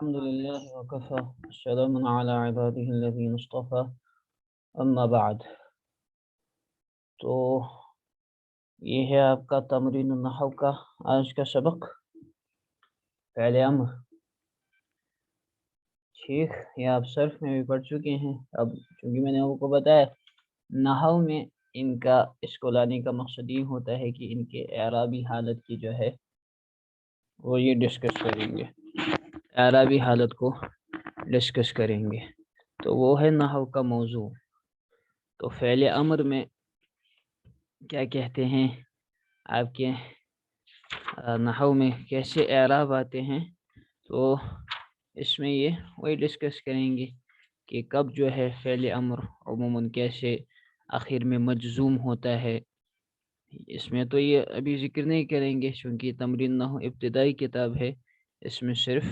الحمد لله وكفى السلام على عباده الذين اصطفى اما بعد تو یہ ہے آپ کا تمرین النحو کا آج کا سبق فعل امر ٹھیک یہ آپ صرف میں بھی پڑھ چکے ہیں اب چونکہ میں نے آپ کو بتایا نحو میں ان کا اس کو لانے کا مقصد یہ ہوتا ہے کہ ان کے اعرابی حالت کی جو ہے وہ یہ ڈسکس کریں گے اعرابی حالت کو ڈسکس کریں گے تو وہ ہے نحو کا موضوع تو فعل امر میں کیا کہتے ہیں آپ کے نحو میں کیسے اعراب آتے ہیں تو اس میں یہ وہی ڈسکس کریں گے کہ کب جو ہے فعل امر عموماً کیسے آخر میں مجزوم ہوتا ہے اس میں تو یہ ابھی ذکر نہیں کریں گے چونکہ تمرین نحو ابتدائی کتاب ہے اس میں صرف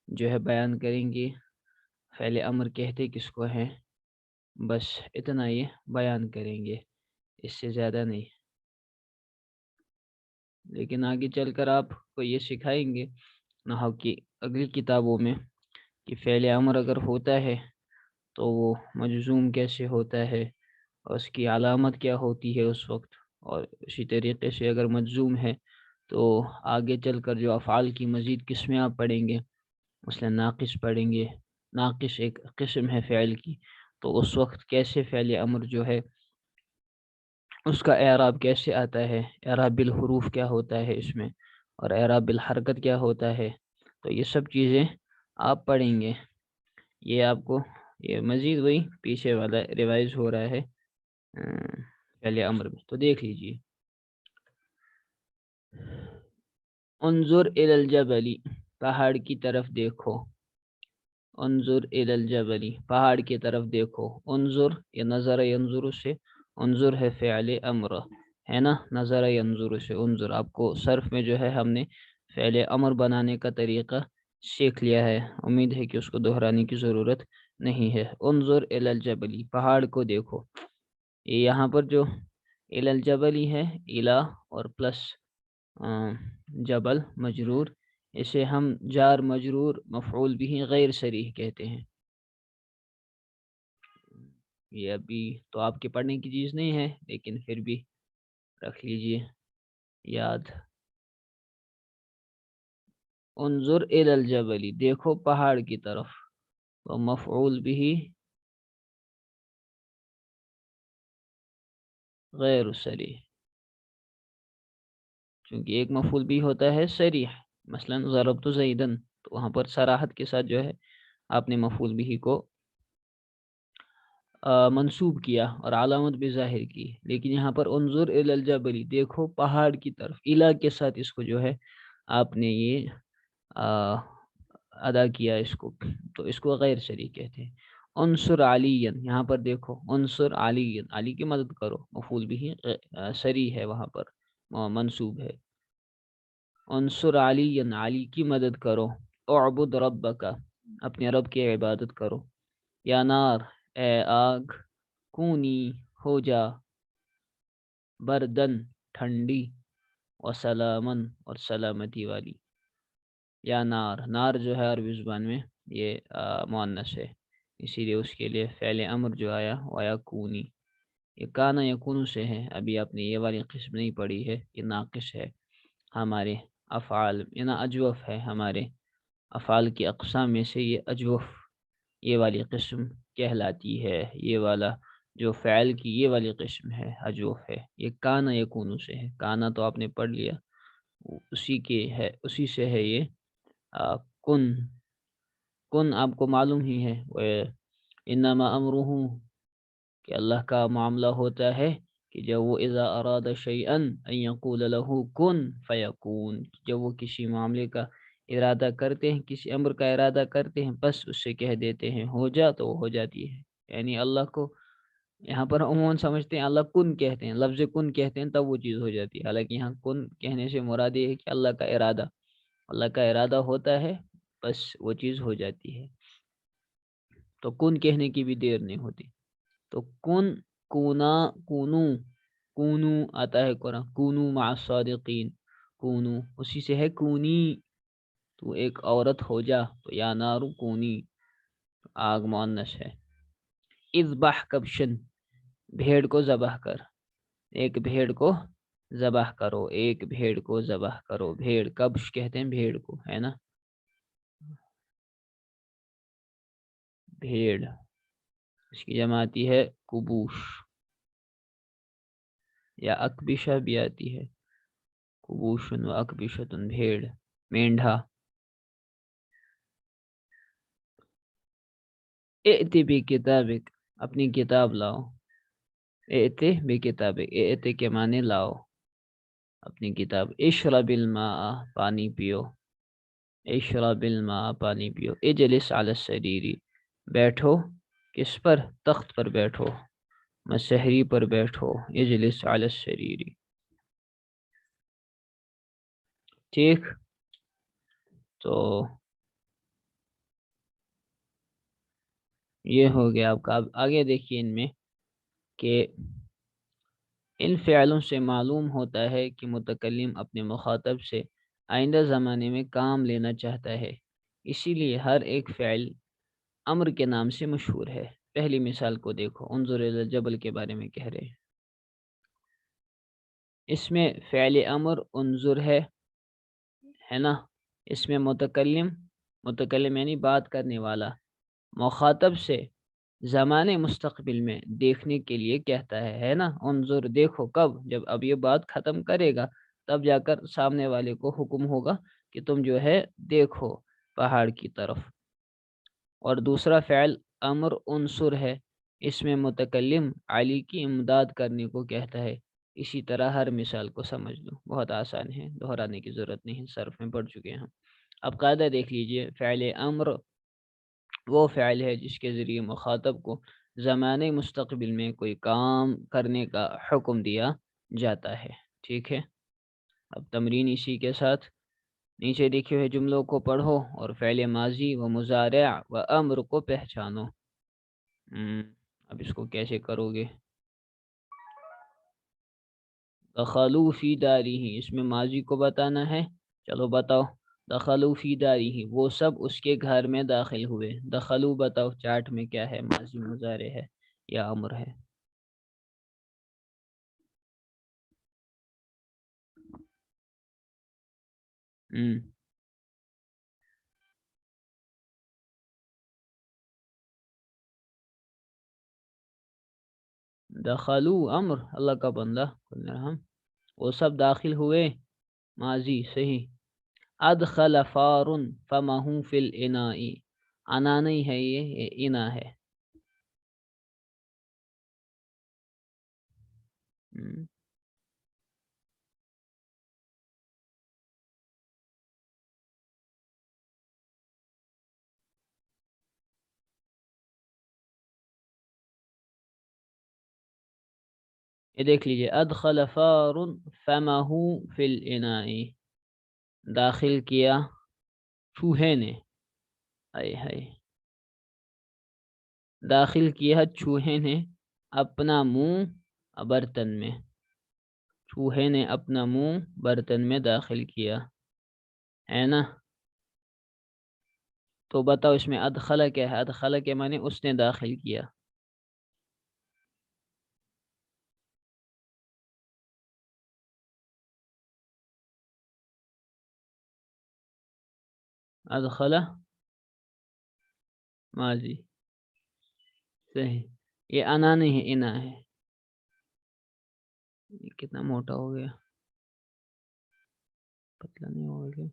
جو ہے بیان کریں گے فعل امر کہتے کس کو ہیں بس اتنا یہ بیان کریں گے اس سے زیادہ نہیں لیکن آگے چل کر آپ کو یہ سکھائیں گے نحو کی اگلی کتابوں میں کہ فعل امر اگر ہوتا ہے تو وہ مجزوم کیسے ہوتا ہے اور اس کی علامت کیا ہوتی ہے اس وقت اور اسی طریقے سے اگر مجزوم ہے تو آگے چل کر جو افعال کی مزید قسمیں آپ پڑھیں گے مثلا ناقص پڑھیں گے ناقص ایک قسم ہے فعل کی تو اس وقت کیسے فعل امر جو ہے اس کا اعراب کیسے آتا ہے اعراب بالحروف کیا ہوتا ہے اس میں اور اعراب بالحرکت کیا ہوتا ہے تو یہ سب چیزیں آپ پڑھیں گے یہ آپ کو یہ مزید وہی پیچھے والا ریوائز ہو رہا ہے فعل امر میں تو دیکھ لیجئے انظر الی الجبل پہاڑ کی طرف دیکھو انظر الی الجبل پہاڑ کی طرف دیکھو انظر یہ نظر ینظر سے انظر ہے فعل امر ہے نا نظر ینظر سے انظر آپ کو صرف میں جو ہے ہم نے فعل امر بنانے کا طریقہ سیکھ لیا ہے امید ہے کہ اس کو دہرانے کی ضرورت نہیں ہے انظر الی الجبل پہاڑ کو دیکھو یہاں پر جو الی الجبل ہے الی اور پلس جبل مجرور اسے ہم جار مجرور مفعول بھی غیر صریح کہتے ہیں یہ ابھی تو آپ کے پڑھنے کی چیز نہیں ہے لیکن پھر بھی رکھ لیجئے یاد انظر الی الجبل دیکھو پہاڑ کی طرف تو مفعول بھی غیر صریح چونکہ ایک مفعول بھی ہوتا ہے صریح مثلا ضربت زیدن تو وہاں پر صراحت کے ساتھ جو ہے آپ نے مفعول بھی کو منصوب کیا اور علامت بھی ظاہر کی لیکن یہاں پر انظر الی الجبل دیکھو پہاڑ کی طرف الی کے ساتھ اس کو جو ہے آپ نے یہ ادا کیا اس کو تو اس کو غیر صریح کہتے ہیں انصر علی یہاں پر دیکھو انصر علی علی کی مدد کرو مفعول بھی صریح ہے وہاں پر منصوب ہے انصر علی علی کی مدد کرو اعبد ربک اپنے رب کی عبادت کرو یا نار اے آگ کونی ہو جا بردن ٹھنڈی و سلامن اور سلامتی والی یا نار نار جو ہے عربی زبان میں یہ مؤنث ہے اسی لیے اس کے لیے فعل امر جو آیا وہ آیا کونی یہ کانا یکونو سے ہے ابھی آپ نے یہ والی قسم نہیں پڑھی ہے یہ ناقص ہے ہمارے افعال اجوف ہے ہمارے افعال کی اقسام میں سے یہ اجوف یہ والی قسم کہلاتی ہے یہ والا جو فعل کی یہ والی قسم ہے اجوف ہے یہ کانا یکونو سے ہے کانا تو آپ نے پڑھ لیا اسی کے ہے اسی سے ہے یہ کن کن آپ کو معلوم ہی ہے انما امرہ کہ اللہ کا معاملہ ہوتا ہے کہ جب وہ اذا اراد شیئا ان یقول له کن فیکون جب وہ کسی معاملے کا ارادہ کرتے ہیں کسی امر کا ارادہ کرتے ہیں بس اس سے کہہ دیتے ہیں ہو جا تو وہ ہو جاتی ہے یعنی اللہ کو یہاں پر عموماً سمجھتے ہیں اللہ کن کہتے ہیں لفظ کن کہتے ہیں تب وہ چیز ہو جاتی ہے حالانکہ یہاں کن کہنے سے مراد یہ ہے کہ اللہ کا ارادہ ہوتا ہے بس وہ چیز ہو جاتی ہے تو کن کہنے کی بھی دیر نہیں ہوتی تو کن کونا کونو کونو آتا ہے قرآن کونو مع الصادقین کونو اسی سے ہے کونی تو ایک عورت ہو جا، تو یا نارو کونی آگ مؤنث ہے۔ اذبح کبشن، بھیڑ کو ذبح کر، ایک بھیڑ کو ذبح کرو، ایک بھیڑ کو ذبح کرو۔ بھیڑ کبش کہتے ہیں بھیڑ کو، ہے نا، بھیڑ، اس کی جمع آتی ہے کبوش، یا اکبشہ بھی آتی ہے، کبوشن و اکبشتن، بھیڑ، مینڈھا۔ ائت بکتابک، اپنی کتاب لاؤ، ائت بکتابک، ائت کے معنی لاؤ اپنی کتاب۔ اشرب الماء، پانی پیو، اشرب الماء، پانی پیو۔ اجلس علی السریر، بیٹھو، کس پر؟ تخت پر بیٹھو، مسحری پر بیٹھو، اجلس علی السریر، ٹھیک۔ تو یہ ہو گیا آپ کا۔ اب آگے دیکھیے ان میں کہ ان فعلوں سے معلوم ہوتا ہے کہ متکلم اپنے مخاطب سے آئندہ زمانے میں کام لینا چاہتا ہے، اسی لیے ہر ایک فعل امر کے نام سے مشہور ہے۔ پہلی مثال کو دیکھو، انظر الی الجبل کے بارے میں کہہ رہے ہیں، اس میں فعل امر انظر ہے نا، اس میں متکلم یعنی بات کرنے والا مخاطب سے زمانے مستقبل میں دیکھنے کے لیے کہتا ہے نا، انظر، دیکھو، کب؟ جب اب یہ بات ختم کرے گا تب جا کر سامنے والے کو حکم ہوگا کہ تم جو ہے دیکھو پہاڑ کی طرف۔ اور دوسرا فعل امر انصر ہے، اس میں متکلم علی کی امداد کرنے کو کہتا ہے۔ اسی طرح ہر مثال کو سمجھ لو، بہت آسان ہے، دہرانے کی ضرورت نہیں، صرف میں پڑھ چکے ہیں ہم۔ اب قاعدہ دیکھ لیجئے، فعل امر وہ فعل ہے جس کے ذریعے مخاطب کو زمانے مستقبل میں کوئی کام کرنے کا حکم دیا جاتا ہے، ٹھیک ہے۔ اب تمرین اسی کے ساتھ، نیچے لکھے ہوئے جملوں کو پڑھو اور فعل ماضی و مضارع و امر کو پہچانو۔ اب اس کو کیسے کرو گے؟ دخلوا فی دارہ، اس میں ماضی کو بتانا ہے، چلو بتاؤ۔ دخلوا فی دارہ، وہ سب اس کے گھر میں داخل ہوئے۔ دخلوا بتاؤ چارٹ میں کیا ہے، ماضی مضارع ہے یا امر ہے؟ دخلوا امر، اللہ کا بندہ رحم، وہ سب داخل ہوئے، ماضی صحیح۔ ادخل فار فمہ فی الاناء، انا نہیں ہے، یہ انا ہے۔ یہ دیکھ لیجئے، ادخل فار فمہ فی الاناء، داخل کیا چوہے نے، ہائے ہائے، داخل کیا چوہے نے اپنا منہ برتن میں، چوہے نے اپنا منہ برتن میں داخل کیا، ہے نا۔ تو بتاؤ اس میں ادخل کیا ہے؟ ادخل کے معنی اس نے داخل کیا۔ ادخل ماضی صحیح، یہ انا نہیں ہے، انا ہے۔ یہ کتنا موٹا ہو گیا، پتلا نہیں ہو گیا۔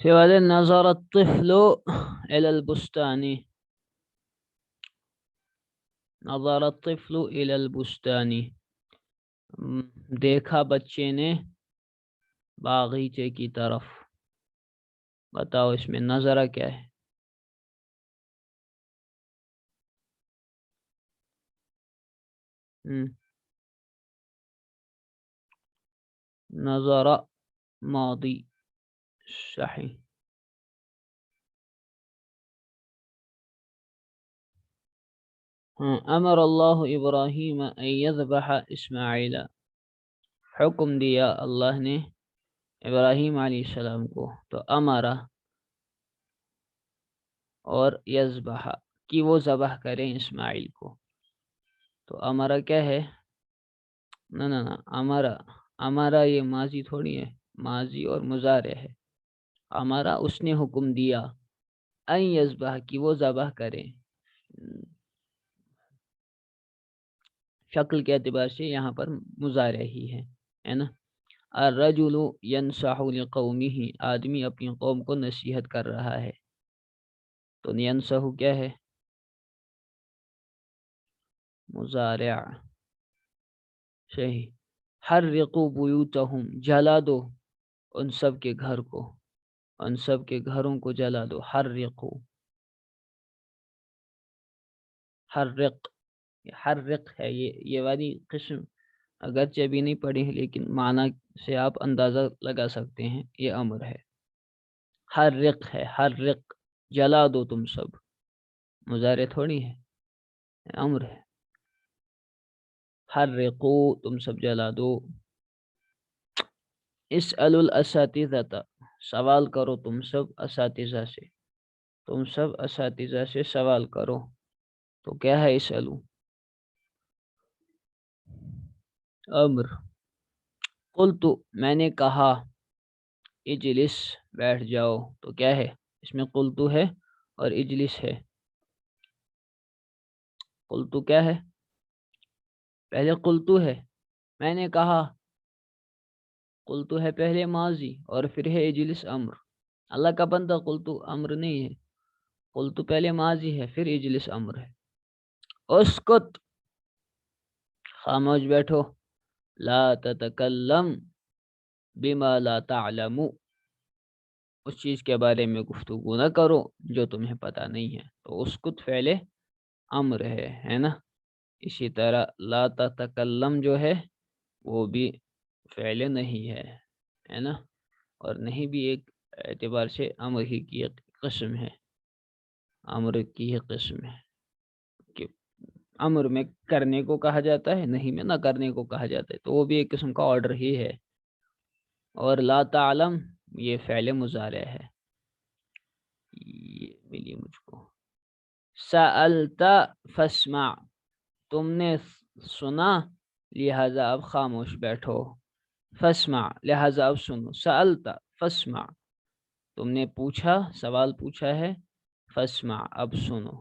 پھر بعد نظر الطفل الى البستان، نظر الطفل الى البستان، دیکھا بچے نے باغیچے کی طرف۔ بتاؤ اس میں نظرہ کیا ہے؟ نظر ماضی، صحیح. امر اللہ ابراہیم ان یذبح اسماعیل، حکم دیا اللہ نے ابراہیم علیہ السلام کو، تو امرا اور یذبح کہ وہ ذبح کریں اسماعیل کو. تو امرا کیا ہے؟ نہ امرا، امرا یہ ماضی تھوڑی ہے، ماضی اور مضارع ہے. امرا اس نے حکم دیا، ان یذبح کہ وہ ذبح کریں. شکل کے اعتبار سے یہاں پر مضارع ہی ہے نا. الرجل ینصح لقومه، آدمی اپنی قوم کو نصیحت کر رہا ہے. تو ینصح کیا ہے؟ مضارع. صحیح. حرقوا بیوتہم، جلا دو ان سب کے گھر کو، ان سب کے گھروں کو جلا دو. حرقوا، حرق، حرق ہے یہ والی قسم اگرچہ ابھی نہیں پڑھی ہے، لیکن معنی سے آپ اندازہ لگا سکتے ہیں، یہ امر ہے. حرق ہے، حرق، جلا دو تم سب، مضارع تھوڑی ہے، امر ہے. حرقو، تم سب جلا دو. اسألوا الاساتذہ، سوال کرو تم سب اساتذہ سے، تم سب اساتذہ سے سوال کرو. تو کیا ہے اسألو؟ امر. قلت، میں نے کہا، اجلس، بیٹھ جاؤ. تو کیا ہے؟ اس میں قلت ہے اور اجلس ہے. قلت کیا ہے؟ پہلے قلت ہے، میں نے کہا. قلت ہے پہلے ماضی اور پھر ہے اجلس امر. اللہ کا بندہ قلت امر نہیں ہے، قلت پہلے ماضی ہے پھر اجلس امر ہے. اسکت، خاموش بیٹھو. لا تتکلم بما لا تعلم، اس چیز کے بارے میں گفتگو نہ کرو جو تمہیں پتہ نہیں ہے. تو اسکت فعل امر ہے نا. اسی طرح لا تتکلم جو ہے وہ بھی فعل نہیں ہے نا، اور نہیں بھی ایک اعتبار سے امر ہی کی ایک قسم ہے، امر کی ہی قسم ہے کہ امر میں کرنے کو کہا جاتا ہے، نہیں میں نہ کرنے کو کہا جاتا ہے، تو وہ بھی ایک قسم کا آرڈر ہی ہے. اور لا تعلم یہ فعل مضارع ہے. یہ ملی مجھ کو. سألت فاسمع، تم نے سنا لہذا اب خاموش بیٹھو. فاسمع لہذا اب سنو. سألت فاسمع، تم نے پوچھا، سوال پوچھا ہے. فاسمع اب سنو.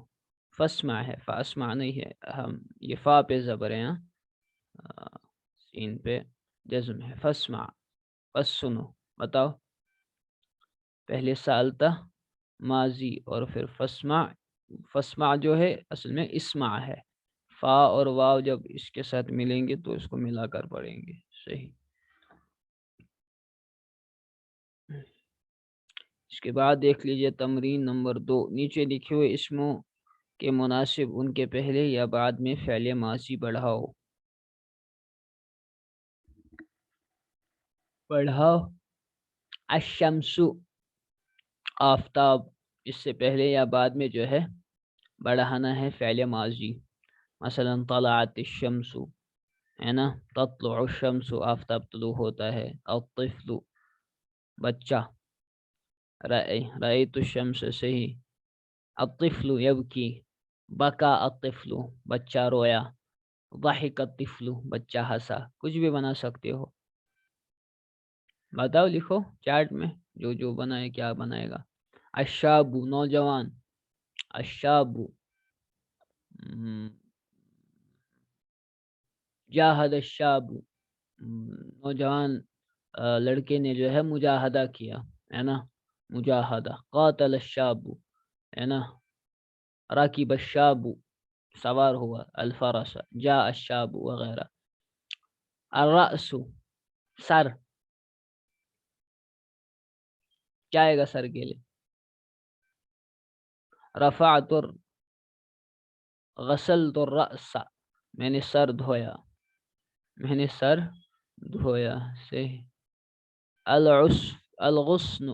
فاسمع ہے، فاسمع نہیں ہے. ہم یہ فا پہ زبر ہے، سین پہ جزم ہے. فاسمع، بس سنو. بتاؤ، پہلے سالتا ماضی اور پھر فاسمع. فاسمع جو ہے اصل میں اسمع ہے. فا اور واو جب اس کے ساتھ ملیں گے تو اس کو ملا کر پڑھیں گے. صحیح. اس کے بعد دیکھ لیجئے تمرین نمبر 2. نیچے لکھے ہوئے اسموں کے مناسب ان کے پہلے یا بعد میں فعل ماضی بڑھاؤ. پڑھاؤ. الشمس، آفتاب، اس سے پہلے یا بعد میں جو ہے بڑھانا ہے فعل ماضی. مثلا طلعت الشمس ہے نا، تطلع الشمس، آفتاب طلوع ہوتا ہے. الطفل، بچہ. رأیت الشمس، صحیح. الطفل یبکی، بکا الطفل، بچہ رویا. ضحک الطفل، بچہ ہنسا. کچھ بھی بنا سکتے ہو. بتاؤ، لکھو چارٹ میں جو بنائے کیا بنائے گا. الشاب، نوجوان. الشاب، جاہد الشاب، نوجوان لڑکے نے جو ہے مجاہدہ کیا ہے نا، مجاہدہ. قاتل الشاب ہے نا. راکب الشاب، سوار ہوا. الفرس، جاء الشاب وغیرہ. الرأس، سر. کیا آئے گا سر کے لیے؟ رفعت، غسلت الرأس، میں نے سر دھویا، میں نے سر دھویا. صحیح. الغصن،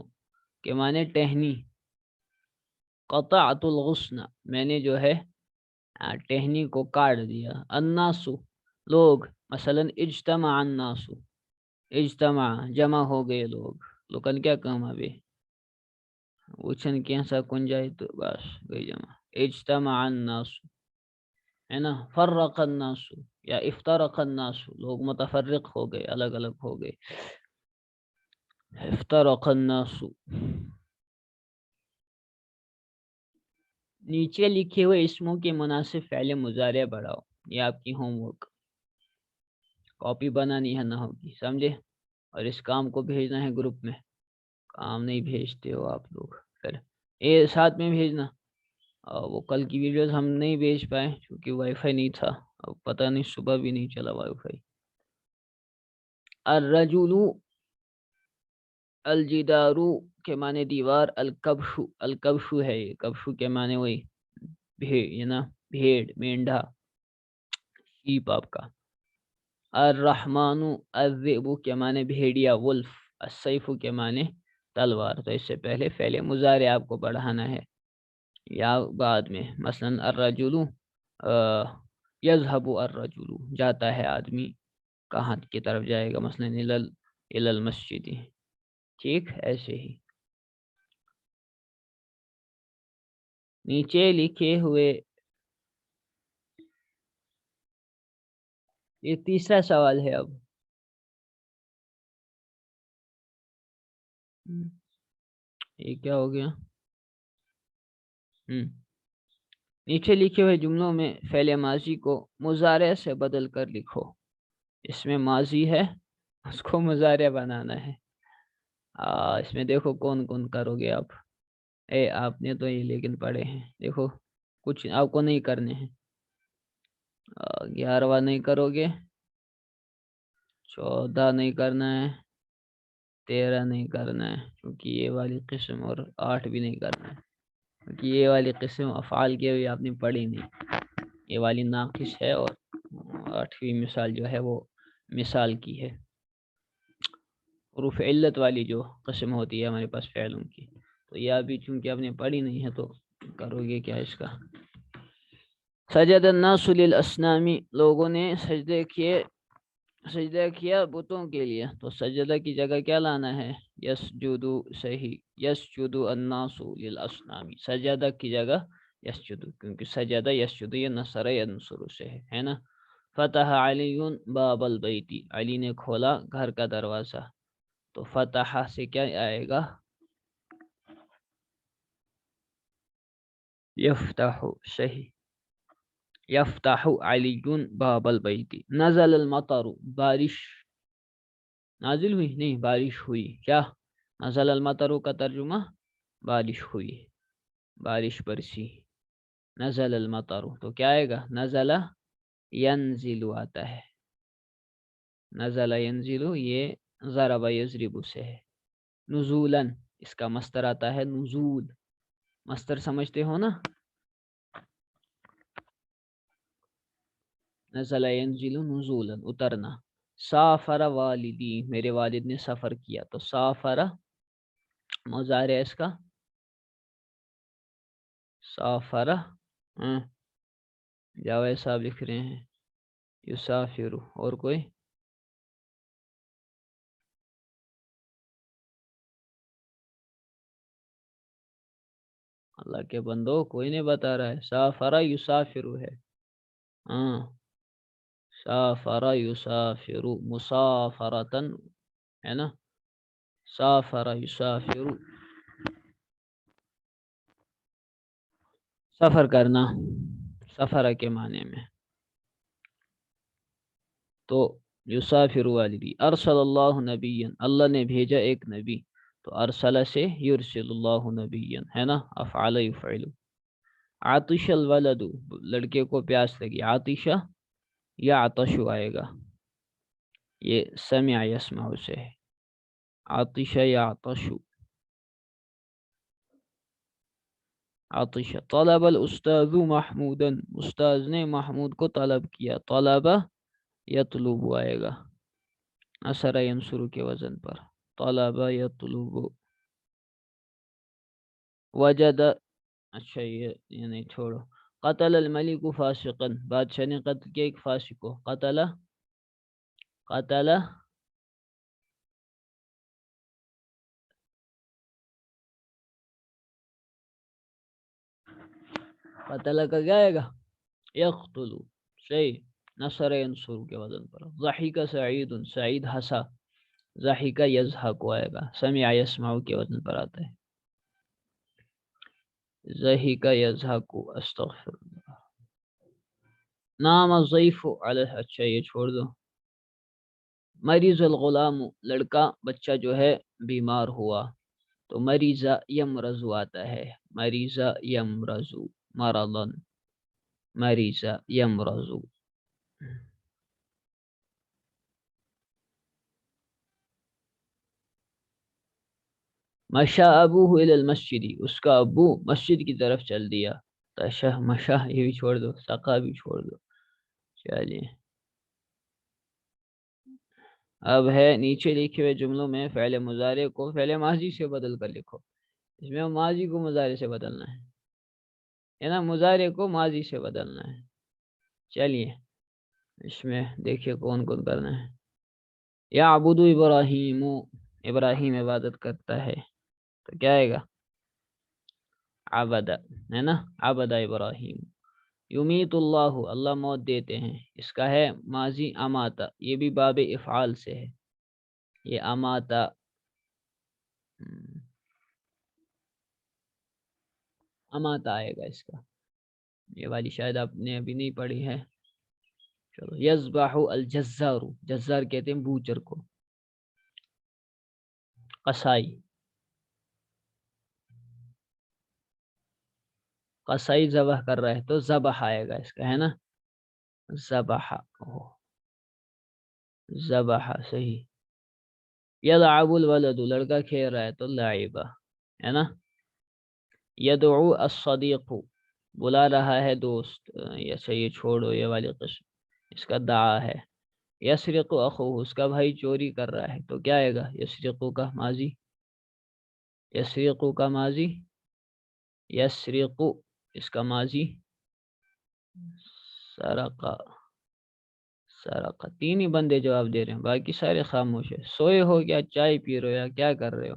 کے معنی ٹہنی، قطعت الغصن میں نے جو ہے ٹہنی کو کاٹ دیا، الناسو لوگ، مثلا اجتمع الناسو، اجتماع جمع ہو گئے لوگ، لوکن کیا کام ابھی وچھن کیسا کن جائے تو بس گئی جمع، اجتماع الناس ہے نا، فرق الناس یا افترق الناس لوگ متفرق ہو گئے، الگ الگ ہو گئے، افترق الناس۔ نیچے لکھے ہوئے اسموں کے مناسب فعل مضارع بڑھاؤ، یہ آپ کی ہوم ورک، کاپی بنانی ہے نہ ہوگی، سمجھے، اور اس کام کو بھیجنا ہے گروپ میں، کام نہیں بھیجتے ہو آپ لوگ، پھر یہ ساتھ میں بھیجنا۔ وہ کل کی ویڈیوز ہم نہیں بھیج پائے کیونکہ وائی فائی نہیں تھا، اب پتہ نہیں صبح بھی نہیں چلا وائی فائی۔ الرجل، الجدارو کے معنی دیوار، الکبشو، الکبشو ہے یہ، کبشو کے معنی وہی بھیڑ نا، بھیڑ، مینڈھا، شیپ آپ کا۔ الرحمن، الذئب کے معنی بھیڑیا، ولف، السیف کے معنی تلوار۔ تو اس سے پہلے فعل مضارع آپ کو پڑھانا ہے یا بعد میں، مثلا الرجل یذهب، الرجل جاتا ہے آدمی، کہاں کی طرف جائے گا، مثلا الی المسجد، ٹھیک ایسے ہی۔ نیچے لکھے ہوئے یہ تیسرا سوال ہے اب، یہ کیا ہو گیا، نیچے لکھے ہوئے جملوں میں فعل ماضی کو مضارع سے بدل کر لکھو، اس میں ماضی ہے اس کو مضارع بنانا ہے۔ اس میں دیکھو کون کون کرو گے آپ، آپ نے تو یہ لیکن پڑھے ہیں، دیکھو کچھ آپ کو نہیں کرنے ہیں، 11واں نہیں کرو گے، 14 نہیں کرنا ہے، 13 نہیں کرنا ہے کیونکہ یہ والی قسم، اور 8 بھی نہیں کرنا ہے کیونکہ یہ والی قسم افعال کے بھی آپ نے پڑھی نہیں، یہ والی ناقص ہے، اور 8ویں مثال جو ہے وہ مثال کی ہے، حروف علت والی جو قسم ہوتی ہے ہمارے پاس فعلوں کی، تو یہ ابھی چونکہ آپ نے پڑھی نہیں ہے تو کرو گے کیا اس کا۔ سجد الناس للاصنام، لوگوں نے سجدہ کیا بتوں کے لیے، تو سجدہ کی جگہ کیا لانا ہے، یسجدو، صحیح، یسجدو الناس للاصنام، سجدہ کی جگہ یسجدو، کیونکہ سجدہ یسجدو یہ نصر ینصر سے ہے نا۔ فتح علی باب البیت، علی نے کھولا گھر کا دروازہ، تو فتح سے کیا آئے گا، یفتح، صحیح، یفتح علی باب البیت۔ نزل المطر، بارش نازل ہوئی نہیں، بارش ہوئی، کیا نزل المطر کا ترجمہ بارش ہوئی، بارش برسی، نزل المطر، تو کیا آئے گا، نزل ینزل آتا ہے، نزل ینزل یہ ضرب یضرب سے ہے، نزولاً اس کا مصدر آتا ہے نزول، مصدر سمجھتے ہو نا، نزل ینزل نزولاً اترنا۔ سافر والدی، میرے والد نے سفر کیا، تو سافر مضارع اس کا سافر، جاوید صاحب لکھ رہے ہیں یسافر، اور کوئی، اللہ کے بندو کوئی نہیں بتا رہا ہے، سافر یسافر ہے، سافر یسافر مسافرتن ہے نا، سافر یسافر سفر کرنا، سفر کے معنی میں، تو یسافر والدی۔ ارسل اللہ نبیا، اللہ نے بھیجا ایک نبی، تو ارسل سے یرسل اللہ نبیا ہے نا، افعل یفعل۔ عطش الولد، لڑکے کو پیاس لگی، عطشہ یا عطش آئے گا، یہ سمع یسمع سے ہے، عطش یا عطش، عطش۔ طلب الاستاذ محمودا، استاذ نے محمود کو طلب کیا، طلب یطلب آئے گا، نصر ینصر کے وزن پر، طلب یطلب۔ وجد، اچھا یہ نہیں چھوڑو. قتل الملک فاسقا، بادشاہ نے قتل کیا ایک فاسق کو. قتل، قتل، قتل کا کیا آئے گا؟ یقتل. صحیح. نصر ینصر کے وزن پر. ضحک سعید، سعید ہنسا. ضحک یضحک آئے گا. سمع یسمع کے وزن پر آتا ہے. ضحک یضحک، استغفر اللہ. نام الضیف علیہ، اچھا یہ چھوڑ دو. مریض الغلام، لڑکا بچہ جو ہے بیمار ہوا. تو مریضہ یمرض آتا ہے. مریضہ یمرض مرضا، مریضہ یمرض. مشا ابوہ الی المسجد، اس کا ابو مسجد کی طرف چل دیا. تشہ مشا یہ بھی چھوڑ دو، سقا بھی چھوڑ دو. چلیے اب ہے نیچے لکھے ہوئے جملوں میں فعل مضارع کو فعل ماضی سے بدل کر لکھو. اس میں ماضی کو مضارع سے بدلنا ہے نا، مضارع کو ماضی سے بدلنا ہے. چلیے اس میں دیکھیے کون کون کرنا ہے. یعبد ابراہیم، ابراہیم عبادت کرتا ہے. تو کیا آئے گا؟ عبد، ہے نا. عبد ابراہیم. یمیت اللہ، اللہ موت دیتے ہیں. اس کا ہے ماضی اماتا، یہ بھی باب افعال سے ہے. یہ اماتا، اماتا آئے گا اس کا. یہ والی شاید آپ نے ابھی نہیں پڑھی ہے. چلو. یذبح الجزار، جزار کہتے ہیں بوچر کو. قصائی، قصائی ذبح کر رہا ہے تو ذبح آئے گا اس کا، ہے نا. ذبح، ذبح صحیح. یلعب الولد، لڑکا کھیل رہا ہے تو لعبہ، ہے نا. یدعو الصدیق، بلا رہا ہے دوست. یہ چھوڑو یہ والی قسم، اس کا دعا ہے. یسرق اخوہ، اس کا بھائی چوری کر رہا ہے. تو کیا آئے گا یسرق کا ماضی؟ یسرق کا ماضی یسرق، اس کا ماضی سرقہ. سرقہ. تین ہی بندے جواب دے رہے ہیں، باقی سارے خاموش ہے. سوئے ہو کیا چائے پی رہے ہو یا کیا کر رہے ہو؟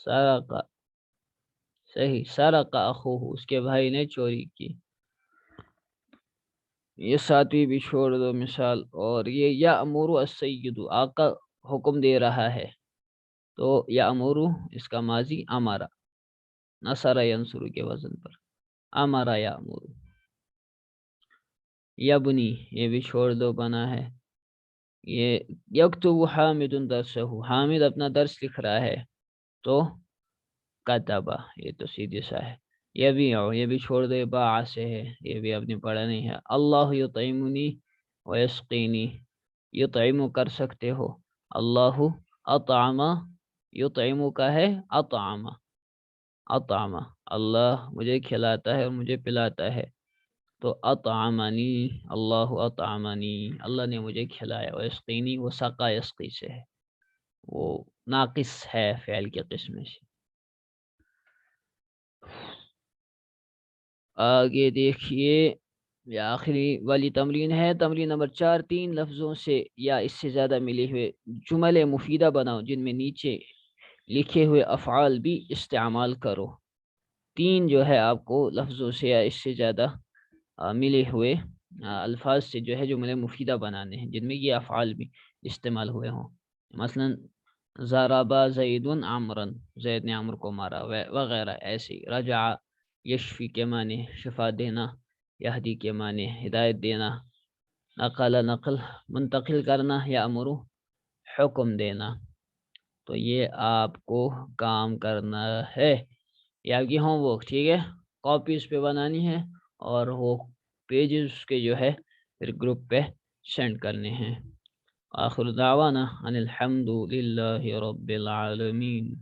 سرقہ صحیح. سرقہ اخوہ، اس کے بھائی نے چوری کی. یہ ساتویں بھی چھوڑ دو مثال. اور یہ یأمر السید، آقا حکم دے رہا ہے. تو یأمر اس کا ماضی امارا، نصر ینصر کے وزن پر. امارا یأمر. یبنی، یہ بھی چھوڑ دو بنا ہے. یہ یکتب حامد درسہ، حامد اپنا درس لکھ رہا ہے. تو کتبہ، یہ تو سیدھے سا ہے. یہ بھی چھوڑ دے، باع سے ہے، یہ بھی آپ نے پڑھا نہیں ہے. اللہ یطعمنی ویسقینی، یطعم کر سکتے ہو. اللہ اطعم، یطعم کا ہے اطعم. اطعم، اللہ مجھے کھلاتا ہے اور مجھے پلاتا ہے. تو اطعمنی، اللہ اطعمنی، اللہ نے مجھے کھلایا. ویسقینی، وہ سقا یسقی سے ہے، وہ ناقص ہے فعل کے قسم سے. آگے دیکھیے، یہ آخری والی تمرین ہے. تمرین نمبر 4. 3 لفظوں سے یا اس سے زیادہ ملے ہوئے جملے مفیدہ بناؤ جن میں نیچے لکھے ہوئے افعال بھی استعمال کرو. 3 جو ہے آپ کو لفظوں سے یا اس سے زیادہ ملے ہوئے الفاظ سے جو ہے جملے مفیدہ بنانے ہیں جن میں یہ افعال بھی استعمال ہوئے ہوں. مثلا ضربا زید عمرا، زید نے عمر کو مارا وغیرہ ایسی. رجع یشفی کے معنی شفا دینا، یہدی کے معنی ہدایت دینا. نقل، نقل منتقل کرنا. یامر حکم دینا. تو یہ آپ کو کام کرنا ہے، یہ آپ کی ہوم ورک. ٹھیک ہے، کاپیز پہ بنانی ہے اور وہ پیجز کے جو ہے پھر گروپ پہ سینڈ کرنے ہیں. آخر دعوانا ان الحمد للہ رب العالمین.